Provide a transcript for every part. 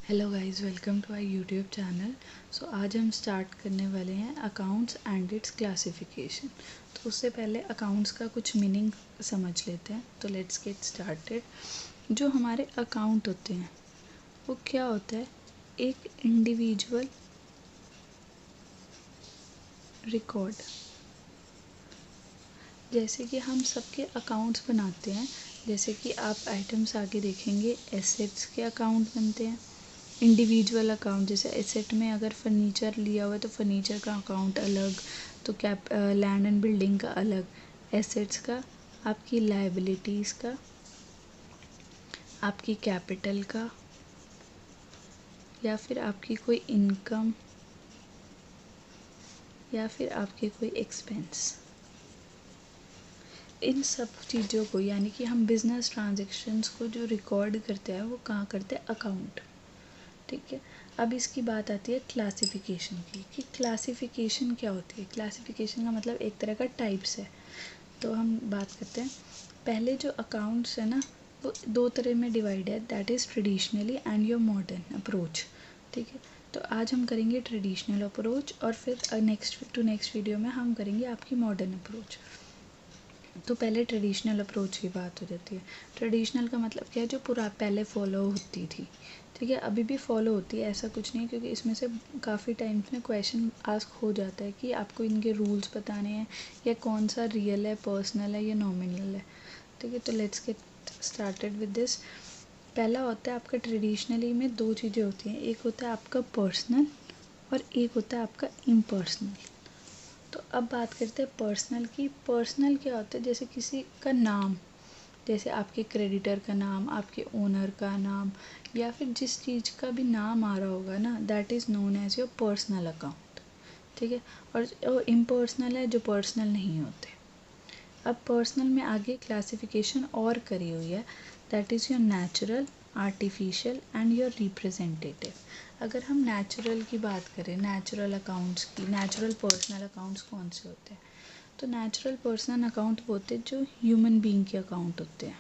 Hello guys, welcome to our YouTube channel. So आज हम start करने वाले हैं अकाउंट्स एंड इट्स क्लासिफिकेशन। तो उससे पहले अकाउंट्स का कुछ मीनिंग समझ लेते हैं। तो लेट्स गेट स्टार्टेड। जो हमारे अकाउंट होते हैं वो क्या होता है? एक इंडिविजुअल रिकॉर्ड। जैसे कि हम सबके अकाउंट्स बनाते हैं, जैसे कि आप आइटम्स आगे देखेंगे, एसेट्स के अकाउंट बनते हैं, इंडिविजुअल अकाउंट। जैसे एसेट में अगर फर्नीचर लिया हुआ है तो फर्नीचर का अकाउंट अलग, तो लैंड एंड बिल्डिंग का अलग, एसेट्स का, आपकी लायबिलिटीज़ का, आपकी कैपिटल का, या फिर आपकी कोई इनकम, या फिर आपके कोई एक्सपेंस। इन सब चीज़ों को, यानी कि हम बिज़नेस ट्रांजेक्शन्स को जो रिकॉर्ड करते हैं वो कहाँ करते हैं? अकाउंट। ठीक है। अब इसकी बात आती है क्लासिफिकेशन की, कि क्लासिफिकेशन क्या होती है। क्लासिफिकेशन का मतलब एक तरह का टाइप्स है। तो हम बात करते हैं, पहले जो अकाउंट्स है ना वो दो तरह में डिवाइड है, that is traditionally and your modern approach. ठीक है। तो आज हम करेंगे ट्रेडिशनल अप्रोच, और फिर नेक्स्ट वीडियो में हम करेंगे आपकी मॉडर्न अप्रोच। तो पहले ट्रेडिशनल अप्रोच की बात हो जाती है। ट्रेडिशनल का मतलब क्या है? जो पहले फॉलो होती थी। ठीक है। अभी भी फॉलो होती है, ऐसा कुछ नहीं, क्योंकि इसमें से काफ़ी टाइम्स में क्वेश्चन आस्क हो जाता है कि आपको इनके रूल्स बताने हैं, या कौन सा रियल है, पर्सनल है, या नॉमिनल है। ठीक है। तो let's get started with this. पहला होता है आपका ट्रेडिशनली में दो चीज़ें होती हैं, एक होता है आपका पर्सनल और एक होता है आपका इम्पर्सनल। तो अब बात करते हैं पर्सनल की। पर्सनल क्या होता है? जैसे किसी का नाम, जैसे आपके क्रेडिटर का नाम, आपके ओनर का नाम, या फिर जिस चीज़ का भी नाम आ रहा होगा ना, that is known as your personal account. ठीक है। और इम्पर्सनल है जो पर्सनल नहीं होते। अब पर्सनल में आगे क्लासिफिकेशन और करी हुई है, that is your natural, artificial and your representative. अगर हम नेचुरल की बात करें, नेचुरल अकाउंट्स की, नेचुरल पर्सनल अकाउंट्स कौन से होते हैं? तो नेचुरल पर्सनल अकाउंट वो होते हैं जो ह्यूमन बीइंग के अकाउंट होते हैं,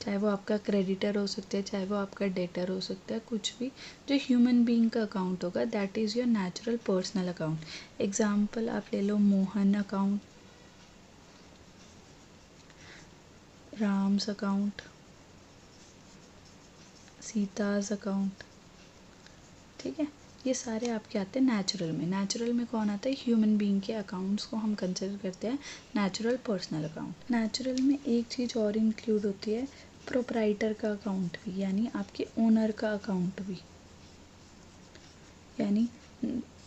चाहे वो आपका क्रेडिटर हो सकता है, चाहे वो आपका डेटर हो सकता है, कुछ भी जो ह्यूमन बीइंग का अकाउंट होगा, that is your natural personal account. Example आप ले लो, Mohan account, Ram's account, Sita's account. ठीक है। ये सारे आपके आते हैं नेचुरल में। नेचुरल में कौन आता है? ह्यूमन बीइंग के अकाउंट्स को हम कंसिडर करते हैं नेचुरल पर्सनल अकाउंट। नेचुरल में एक चीज़ और इंक्लूड होती है, प्रोप्राइटर का अकाउंट भी, यानी आपके ओनर का अकाउंट भी। यानी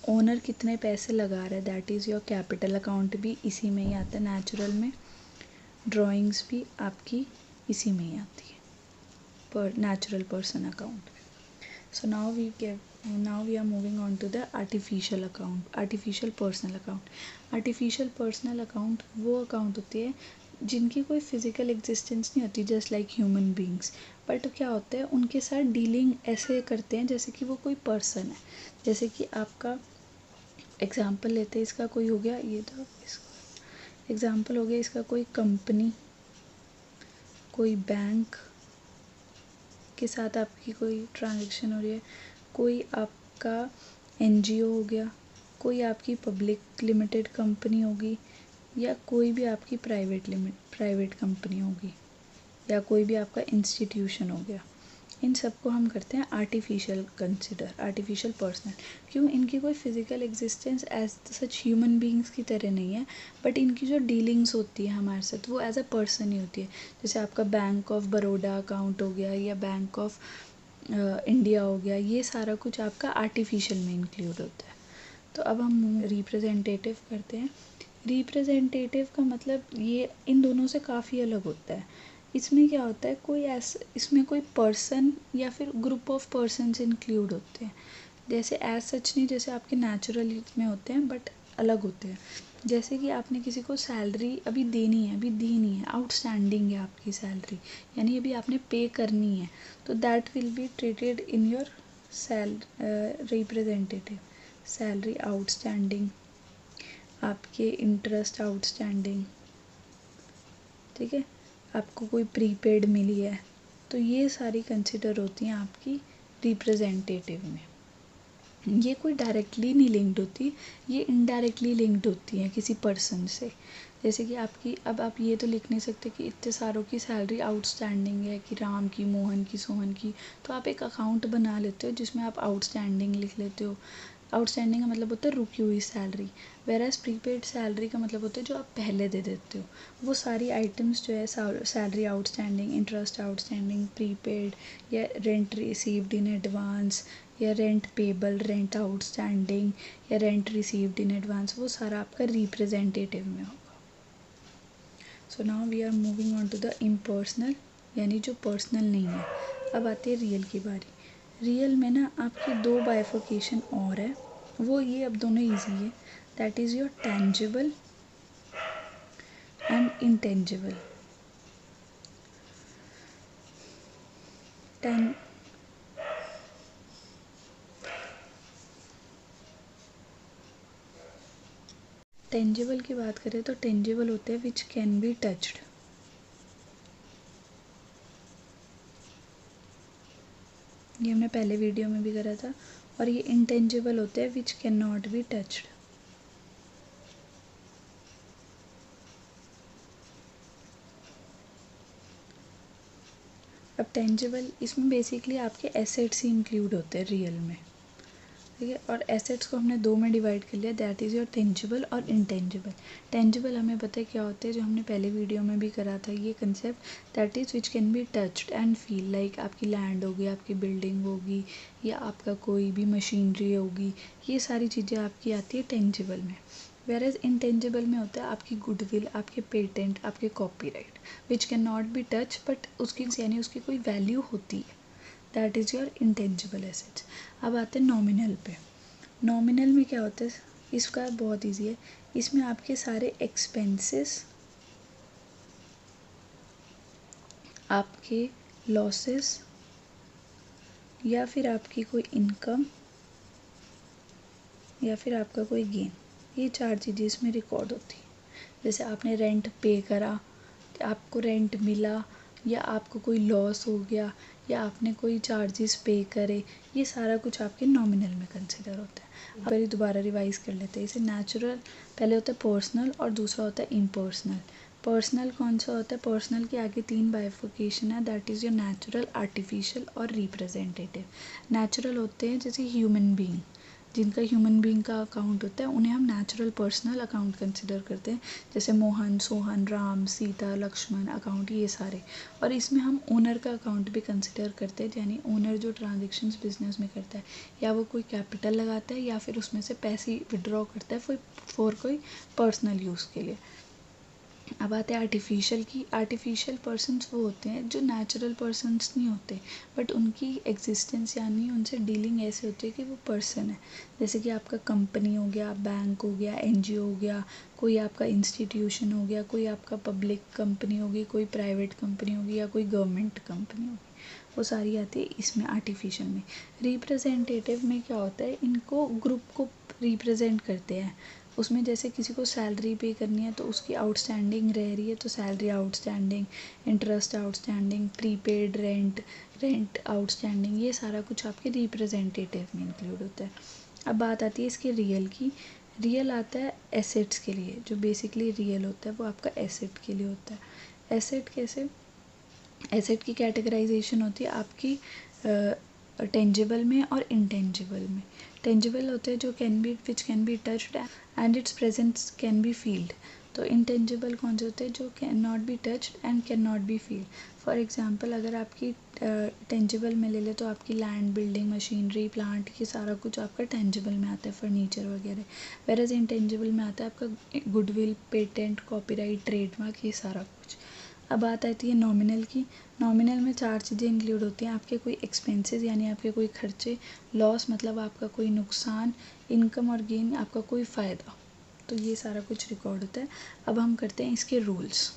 ओनर कितने पैसे लगा रहा है, that is your capital account, भी इसी में ही आता है नेचुरल में। ड्राइंग्स भी आपकी इसी में ही आती है, पर natural person account. So now we are moving on to the artificial account, artificial personal account. Artificial personal account वो अकाउंट होती है जिनकी कोई फिजिकल एग्जिस्टेंस नहीं होती, just like human beings, but क्या होता है उनके साथ डीलिंग ऐसे करते हैं जैसे कि वो कोई पर्सन है। जैसे कि आपका एग्जाम्पल लेते हैं, इसका कोई हो गया, ये तो इसका एग्जाम्पल हो गया, इसका कोई कंपनी, कोई बैंक के साथ आपकी कोई ट्रांजैक्शन हो रही है, कोई आपका एनजीओ हो गया, कोई आपकी पब्लिक लिमिटेड कंपनी होगी, या कोई भी आपकी प्राइवेट कंपनी होगी, या कोई भी आपका इंस्टीट्यूशन हो गया। इन सबको हम करते हैं आर्टिफिशियल कंसिडर, आर्टिफिशियल पर्सनल। क्यों? इनकी कोई physical existence as such human beings की तरह नहीं है, बट इनकी जो डीलिंग्स होती है हमारे साथ वो एज अ पर्सन ही होती है। जैसे आपका बैंक ऑफ बड़ौदा अकाउंट हो गया, या बैंक ऑफ इंडिया हो गया, ये सारा कुछ आपका आर्टिफिशियल में इंक्लूड होता है। तो अब हम रिप्रेजेंटेटिव करते हैं। रिप्रेजेंटेटिव का मतलब ये इन दोनों से काफ़ी अलग होता है। इसमें क्या होता है, कोई ऐसा, इसमें कोई पर्सन या फिर ग्रुप ऑफ पर्सन्स इंक्लूड होते हैं। जैसे एज सच नहीं, जैसे आपके नेचुरल में होते हैं, बट अलग होते हैं। जैसे कि आपने किसी को सैलरी अभी देनी है, अभी दी नहीं है, आउटस्टैंडिंग है आपकी सैलरी, यानी अभी आपने पे करनी है, तो that will be treated in your representative. Salary outstanding, आपके इंटरेस्ट आउटस्टैंडिंग। ठीक है। आपको कोई प्रीपेड मिली है तो ये सारी कंसिडर होती हैं आपकी रिप्रेजेंटेटिव में। ये कोई डायरेक्टली नहीं लिंक्ड होती, ये इनडायरेक्टली लिंक्ड होती हैं किसी पर्सन से। जैसे कि आपकी, अब आप ये तो लिख नहीं सकते कि इतने सारों की सैलरी आउटस्टैंडिंग है, कि राम की, मोहन की, सोहन की, तो आप एक अकाउंट बना लेते हो जिसमें आप आउटस्टैंडिंग लिख लेते हो। आउटस्टैंडिंग का मतलब होता है रुकी हुई सैलरी, वेराज प्रीपेड सैलरी का मतलब होता है जो आप पहले दे देते हो। वो सारी आइटम्स जो है, salary outstanding, interest outstanding, prepaid, या रेंट रिसीव्ड इन एडवांस, या रेंट पेबल, रेंट आउटस्टैंडिंग, या रेंट रिसीव्ड इन एडवांस, वो सारा आपका रिप्रेजेंटेटिव में होगा। So now we are moving on to the impersonal, यानी जो पर्सनल नहीं है। अब आती है रियल की बारी। रियल में ना आपकी दो बाइफर्केशन और है, वो ये अब दोनों ईजी है, that is your tangible and intangible. Tangible की बात करें तो टेंजिबल होते हैं विच कैन बी टच्ड। ये हमने पहले वीडियो में भी करा था। और ये इंटेंजिबल होते हैं which can not be touched. अब टेंजिबल, इसमें बेसिकली आपके एसेट्स ही इंक्लूड होते हैं रियल में, ठीक है। और एसेट्स को हमने दो में डिवाइड कर लिया, दैट इज़ योर टेंजिबल और इंटेंजिबल। टेंजिबल हमें पता है क्या होते हैं, जो हमने पहले वीडियो में भी करा था ये concept, that is which can be touched and feel, like आपकी लैंड होगी, आपकी बिल्डिंग होगी, या आपका कोई भी मशीनरी होगी, ये सारी चीज़ें आपकी आती है टेंजिबल में। वेरएज इंटेंजिबल में होता है आपकी गुडविल, आपके पेटेंट, आपके copyright, which can not be touch, but उसकी यानी उसकी कोई वैल्यू होती है, that is your intangible assets. अब आते हैं नॉमिनल पे। नॉमिनल में क्या होता है, इसका बहुत इजी है, इसमें आपके सारे एक्सपेंसेस, आपके लॉसेस, या फिर आपकी कोई इनकम, या फिर आपका कोई गेन, ये चार चीज़ें इसमें रिकॉर्ड होती हैं। जैसे आपने रेंट पे करा, आपको रेंट मिला, या आपको कोई लॉस हो गया, या आपने कोई चार्जेस पे करे, ये सारा कुछ आपके नॉमिनल में कंसिडर होता है। अब दोबारा रिवाइज कर लेते हैं इसे। नेचुरल पहले होता है पर्सनल, और दूसरा होता है इम्पर्सनल। पर्सनल कौन सा होता है, पर्सनल के आगे तीन बाइफिकेशन है, that is your natural, artificial और रिप्रेजेंटेटिव। नेचुरल होते हैं जैसे ह्यूमन बीइंग, जिनका ह्यूमन बीइंग का अकाउंट होता है उन्हें हम नेचुरल पर्सनल अकाउंट कंसिडर करते हैं, जैसे मोहन, सोहन, राम, सीता, लक्ष्मण अकाउंट, ये सारे। और इसमें हम ओनर का अकाउंट भी कंसिडर करते हैं, यानी ओनर जो ट्रांजेक्शन्स बिजनेस में करता है, या वो कोई कैपिटल लगाता है, या फिर उसमें से पैसे विड्रॉ करता है फॉर कोई पर्सनल यूज़ के लिए। अब आते हैं आर्टिफिशियल की। आर्टिफिशियल पर्सन्स वो होते हैं जो नेचुरल पर्सन्स नहीं होते, बट उनकी एग्जिस्टेंस यानी उनसे डीलिंग ऐसे होती है कि वो पर्सन है। जैसे कि आपका कंपनी हो गया, बैंक हो गया, एनजीओ हो गया, कोई आपका इंस्टीट्यूशन हो गया, कोई आपका पब्लिक कंपनी होगी, कोई प्राइवेट कंपनी होगी, या कोई गवर्नमेंट कंपनी होगी, वो सारी आती है इसमें आर्टिफिशियल में। रिप्रेजेंटेटिव में क्या होता है, इनको ग्रुप को रिप्रेजेंट करते हैं। उसमें जैसे किसी को सैलरी पे करनी है तो उसकी आउटस्टैंडिंग रह रही है तो salary outstanding, interest outstanding, prepaid rent outstanding, ये सारा कुछ आपके रिप्रेजेंटेटिव में इंक्लूड होता है। अब बात आती है इसके रियल की। रियल आता है एसेट्स के लिए, जो बेसिकली रियल होता है वो आपका एसेट के लिए होता है। एसेट कैसे, एसेट की कैटेगराइजेशन होती है आपकी टेंजिबल में और इंटेंजिबल में। टेंजिबल होते हैं जो can be, which can be touched and it's presence can be field. तो इंटेंजिबल कौन से होते हैं, जो can not be touched and can not be feel. For example अगर आपकी टेंजिबल में ले ले तो आपकी लैंड, बिल्डिंग, मशीनरी, प्लांट, ये सारा कुछ आपका टेंजिबल में आता है, फर्नीचर वगैरह। वेरएज इंटेंजिबल में आता है आपका गुडविल, पेटेंट, कॉपीराइट, ट्रेडमार्क, ये सारा कुछ। अब बात आती है नॉमिनल की। नॉमिनल में चार चीज़ें इंक्लूड होती हैं, आपके कोई एक्सपेंसेस यानी आपके कोई खर्चे, लॉस मतलब आपका कोई नुकसान, इनकम और गेन आपका कोई फ़ायदा, तो ये सारा कुछ रिकॉर्ड होता है। अब हम करते हैं इसके rules.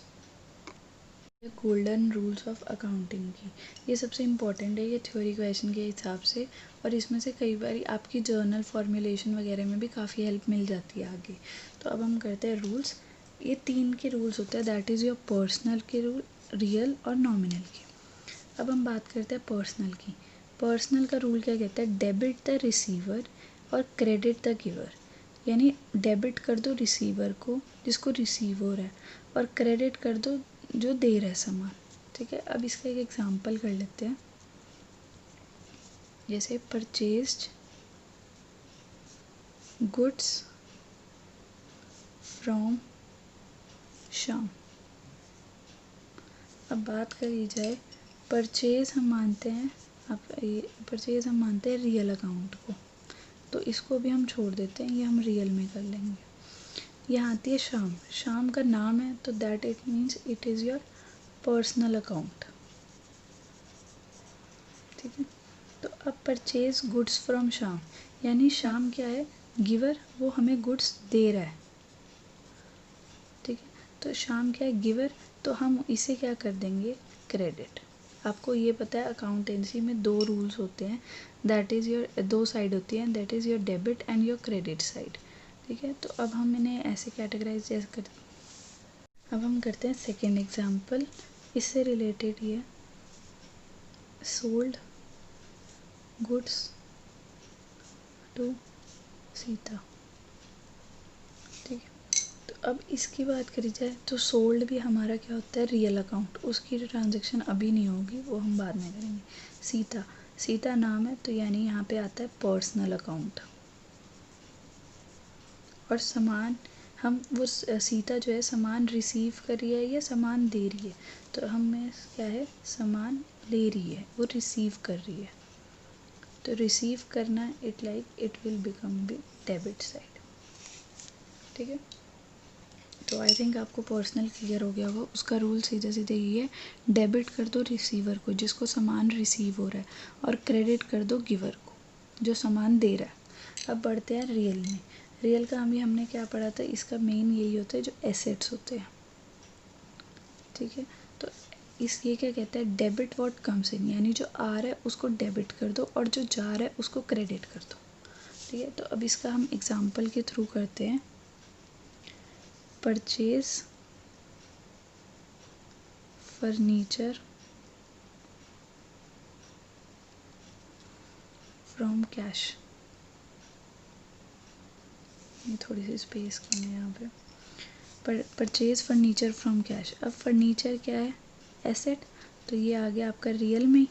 Golden rules of accounting की, ये सबसे इम्पॉर्टेंट है, ये थ्योरी क्वेश्चन के हिसाब से, और इसमें से कई बार आपकी जर्नल फॉर्मुलेशन वगैरह में भी काफ़ी हेल्प मिल जाती है आगे। तो अब हम करते हैं रूल्स। ये तीन के रूल्स होते हैं, दैट इज़ योर पर्सनल के रूल, रियल और नॉमिनल के। अब हम बात करते हैं पर्सनल की। पर्सनल का रूल क्या कहता है, डेबिट द रिसीवर और क्रेडिट द गिवर। यानी डेबिट कर दो रिसीवर को जिसको रिसीव हो रहा है, और क्रेडिट कर दो जो दे रहा है सामान। ठीक है, अब इसका एक एग्जांपल कर लेते हैं। जैसे परचेज्ड गुड्स फ्रॉम श्याम। अब बात करी जाए परचेज, हम मानते हैं परचेज हम मानते हैं रियल अकाउंट को, तो इसको भी हम छोड़ देते हैं, ये हम रियल में कर लेंगे। यहाँ आती है श्याम। श्याम का नाम है तो that it means it is your personal account. ठीक है, तो अब परचेज गुड्स फ्रॉम श्याम, यानी श्याम क्या है, गिवर, वो हमें गुड्स दे रहा है। ठीक है, तो श्याम क्या है, गिवर, तो हम इसे क्या कर देंगे, क्रेडिट। आपको ये पता है अकाउंटेंसी में दो रूल्स होते हैं, दैट इज़ योर, दो साइड होती हैं, that is your debit and your credit side. ठीक है, तो अब हम इन्हें ऐसे कैटेगराइज जैसे कर, अब हम करते हैं सेकेंड एग्जाम्पल, इससे रिलेटेड ये सोल्ड गुड्स टू सीता। ठीक है, तो अब इसकी बात करी जाए तो सोल्ड भी हमारा क्या होता है, रियल अकाउंट, उसकी जो ट्रांजेक्शन अभी नहीं होगी वो हम बाद में करेंगे। सीता, सीता नाम है तो यानी यहाँ पे आता है पर्सनल अकाउंट। और सामान, हम वो सीता जो है सामान रिसीव कर रही है या सामान दे रही है, तो हमें क्या है, सामान ले रही है, वो रिसीव कर रही है, तो रिसीव करना it like it will become be debit side. ठीक है, तो आई थिंक आपको पर्सनल क्लियर हो गया होगा। उसका रूल सीधे सीधे ये है, डेबिट कर दो रिसीवर को जिसको सामान रिसीव हो रहा है, और क्रेडिट कर दो गिवर को जो सामान दे रहा है। अब बढ़ते हैं रियल में। रियल का अभी हमने क्या पढ़ा था, इसका मेन यही होता है जो एसेट्स होते हैं। ठीक है, तो ये क्या कहता है, डेबिट व्हाट कम्स इन, यानी जो आ रहा है उसको डेबिट कर दो और जो जा रहा है उसको क्रेडिट कर दो। ठीक है, तो अब इसका हम एग्जाम्पल के थ्रू करते हैं। Purchase furniture from cash. ये थोड़ी सी स्पेस कम है यहाँ पे। Purchase furniture from cash. अब फर्नीचर क्या है, एसेट, तो ये आ गया आपका रियल में,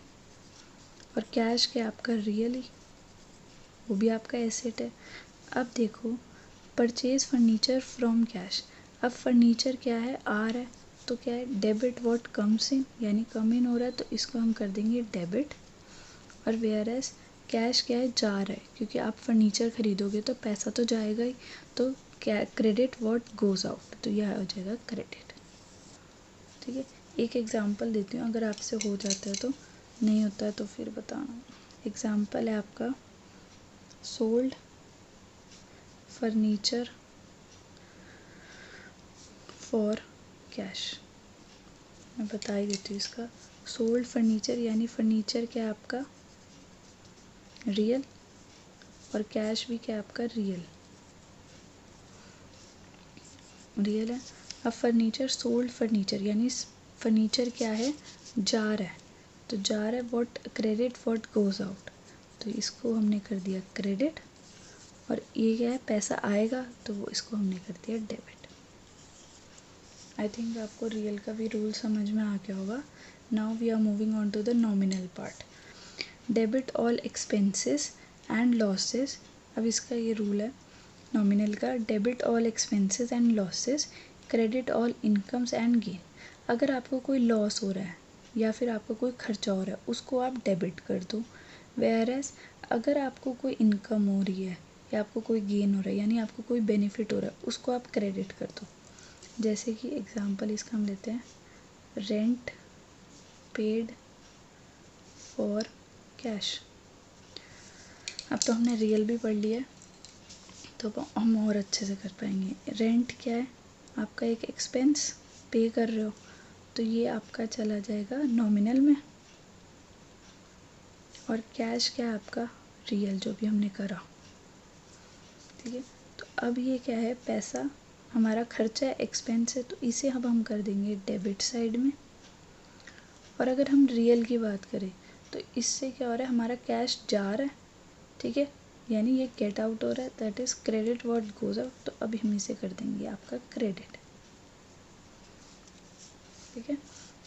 और कैश क्या आपका रियल ही, वो भी आपका एसेट है। अब देखो परचेज फर्नीचर फ्रॉम कैश, अब फर्नीचर क्या है, आ रहा है, तो क्या है, डेबिट व्हाट कम्स इन, यानी कम इन हो रहा है तो इसको हम कर देंगे डेबिट। और वेयर एज कैश क्या है, जा रहा है, क्योंकि आप फर्नीचर खरीदोगे तो पैसा तो जाएगा ही, तो क्या क्रेडिट व्हाट गोज़ आउट, तो यह हो जाएगा क्रेडिट। ठीक है, एक एग्जांपल देती हूँ, अगर आपसे हो जाता है तो, नहीं होता है तो फिर बताना। एग्जांपल है आपका सोल्ड फर्नीचर फॉर कैश। मैं बता ही देती हूँ इसका, सोल्ड फर्नीचर यानी फर्नीचर क्या है आपका रियल, और कैश भी क्या आपका रियल है। अब फर्नीचर सोल्ड फर्नीचर यानी फर्नीचर क्या है, जा रहा है, तो जा रहा है what credit what goes out, तो इसको हमने कर दिया क्रेडिट। और ये क्या है, पैसा आएगा तो वो इसको हमने कर दिया डेबिट। आई थिंक आपको रियल का भी रूल समझ में आ गया होगा। Now we are moving on to the nominal part. Debit all expenses and losses. अब इसका ये रूल है नॉमिनल का, debit all expenses and losses, credit all incomes and gain. अगर आपको कोई लॉस हो रहा है या फिर आपका कोई खर्चा हो रहा है उसको आप डेबिट कर दो। वेयर एज अगर आपको कोई इनकम हो रही है या आपको कोई गेन हो रहा है यानी आपको कोई बेनिफिट हो रहा है उसको आप क्रेडिट कर दो। जैसे कि एग्जांपल इसका हम लेते हैं, रेंट पेड फॉर कैश। अब तो हमने रियल भी पढ़ लिया है तो हम और अच्छे से कर पाएंगे। रेंट क्या है, आपका एक एक्सपेंस पे कर रहे हो, तो ये आपका चला जाएगा नॉमिनल में, और कैश क्या है आपका रियल जो भी हमने करा। ठीक है, तो अब ये क्या है, पैसा हमारा खर्चा है, एक्सपेंस है, तो इसे अब हम कर देंगे डेबिट साइड में, और अगर हम रियल की बात करें तो इससे क्या हो रहा है, हमारा कैश जा रहा है, ठीक है, यानी ये गेट आउट हो रहा है, that is credit what goes out, तो अभी हम इसे कर देंगे आपका क्रेडिट, ठीक है।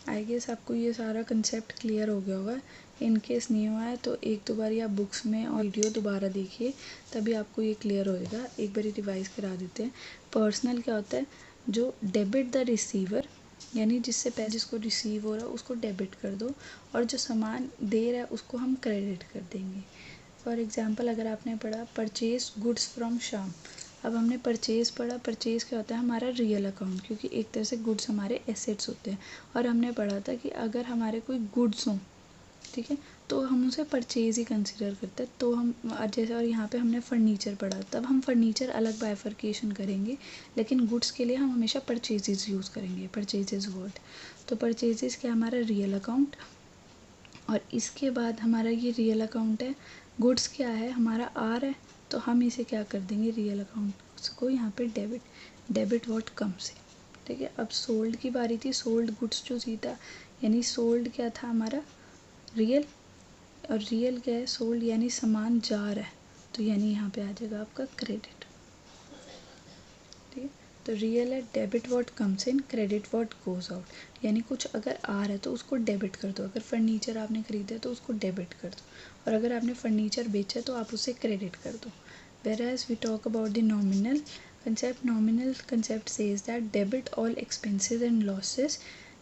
आई गेस आपको ये सारा कंसेप्ट क्लियर हो गया होगा। इन केस नहीं हुआ है तो एक दो बार आप बुक्स में और वीडियो दोबारा देखिए, तभी आपको ये क्लियर होएगा। एक बार रिवाइज करा देते हैं। पर्सनल क्या होता है, जो डेबिट द रिसीवर, यानी जिससे पैसे जिसको रिसीव हो रहा है उसको डेबिट कर दो, और जो सामान दे रहा है उसको हम क्रेडिट कर देंगे। फॉर एग्ज़ाम्पल अगर आपने पढ़ा परचेज गुड्स फ्रॉम श्याम, अब हमने परचेज़ पढ़ा, परचेज़ क्या होता है, हमारा रियल अकाउंट, क्योंकि एक तरह से गुड्स हमारे एसेट्स होते हैं। और हमने पढ़ा था कि अगर हमारे कोई गुड्स हों, ठीक है, तो हम उसे परचेज़ ही कंसिडर करते हैं। तो हम जैसे, और यहाँ पे हमने फर्नीचर पढ़ा, तब हम फर्नीचर अलग बाइफर्केशन करेंगे, लेकिन गुड्स के लिए हम हमेशा परचेजेस यूज़ करेंगे, परचेजेस वर्ड। तो परचेजेस क्या, हमारा रियल अकाउंट, और इसके बाद हमारा ये रियल अकाउंट है, गुड्स क्या है, हमारा आर है, तो हम इसे क्या कर देंगे, रियल अकाउंट को यहाँ पे डेबिट, डेबिट व्हाट कम से, ठीक है। अब सोल्ड की बारी थी, सोल्ड गुड्स जो सीधा, यानी सोल्ड क्या था हमारा, रियल, और रियल क्या है, सोल्ड, यानी सामान जा रहा है, तो यानी यहाँ पे आ जाएगा आपका क्रेडिट, ठीक है। तो रियल है debit what comes in, credit what goes out, यानी कुछ अगर आ रहा है तो उसको डेबिट कर दो, अगर फर्नीचर आपने खरीदा है तो उसको डेबिट कर दो, और अगर आपने फर्नीचर बेचा तो आप उसे क्रेडिट कर दो। Whereas we talk about the nominal concept, nominal concept says that debit all expenses and losses,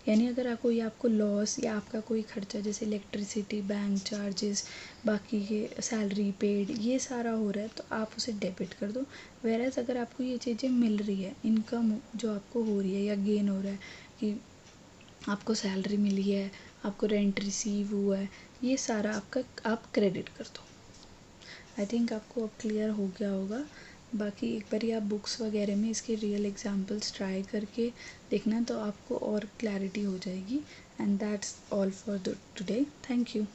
यानी अगर आपको लॉस या आपका कोई खर्चा जैसे इलेक्ट्रिसिटी, बैंक चार्जेस, बाकी ये सैलरी पेड, ये सारा हो रहा है तो आप उसे डेबिट कर दो। वेरएज अगर आपको ये चीज़ें मिल रही है, इनकम जो आपको हो रही है या गेन हो रहा है, कि आपको सैलरी मिली है, आपको रेंट रिसीव हुआ है, ये सारा आपका आप क्रेडिट कर दो। आई थिंक आपको अब क्लियर हो गया होगा। बाकी एक बार आप बुक्स वगैरह में इसके रियल एग्जांपल्स ट्राई करके देखना, तो आपको और क्लैरिटी हो जाएगी। And that's all for the today, thank you.